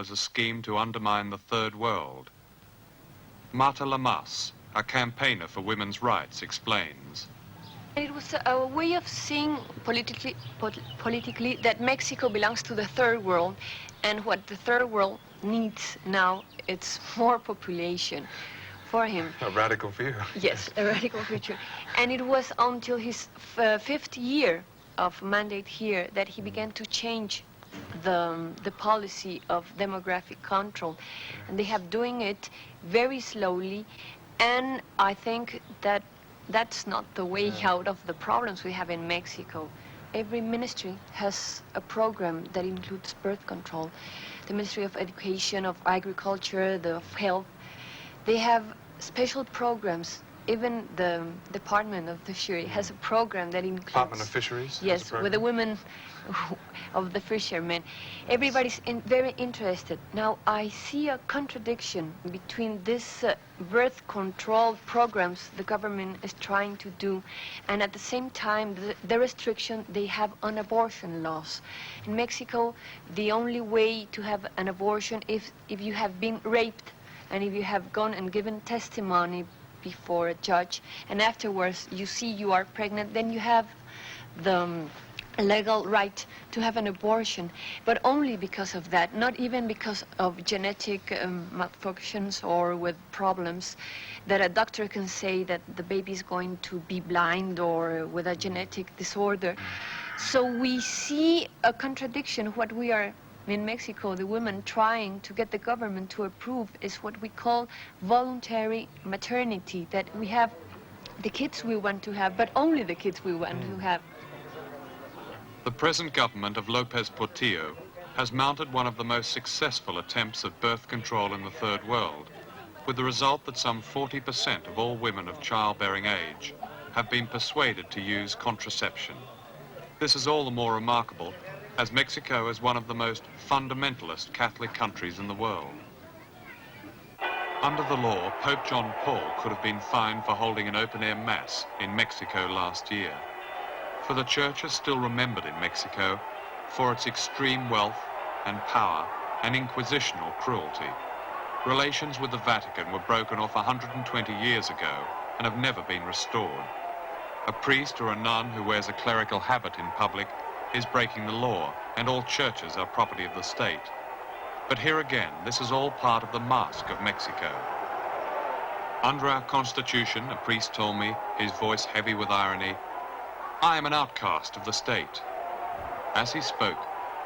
as a scheme to undermine the Third World. Marta Lamas, a campaigner for women's rights, explains. It was a way of seeing politically that Mexico belongs to the Third World, and what the Third World needs now, it's more population for him. A radical view. Yes, a radical future. And it was until his fifth year of mandate here that he began to change the policy of demographic control. And they have doing it very slowly, and I think that that's not the way out of the problems we have in Mexico. Every ministry has a program that includes birth control. The Ministry of Education, of Agriculture, of Health, they have special programs. Even the Department of Fisheries has a program that includes... Department of Fisheries? Yes, with the women of the fishermen. Everybody's very interested. Now, I see a contradiction between this birth control programs the government is trying to do, and at the same time, the restriction they have on abortion laws. In Mexico, the only way to have an abortion if you have been raped, and if you have gone and given testimony before a judge, and afterwards you see you are pregnant, then you have the legal right to have an abortion, but only because of that, not even because of genetic malfunctions or with problems that a doctor can say that the baby is going to be blind or with a genetic disorder. So we see a contradiction. What we are in Mexico, the women trying to get the government to approve is what we call voluntary maternity, that we have the kids we want to have, but only the kids we want to have. The present government of Lopez Portillo has mounted one of the most successful attempts at birth control in the Third World, with the result that some 40% of all women of childbearing age have been persuaded to use contraception. This is all the more remarkable as Mexico is one of the most fundamentalist Catholic countries in the world. Under the law, Pope John Paul could have been fined for holding an open-air mass in Mexico last year. For the church is still remembered in Mexico for its extreme wealth and power and inquisitional cruelty. Relations with the Vatican were broken off 120 years ago and have never been restored. A priest or a nun who wears a clerical habit in public is breaking the law, and all churches are property of the state. But here again, this is all part of the mask of Mexico. Under our Constitution, a priest told me, his voice heavy with irony, I am an outcast of the state. As he spoke,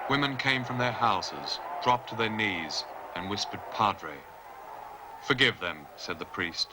women came from their houses, dropped to their knees, and whispered, Padre. Forgive them, said the priest.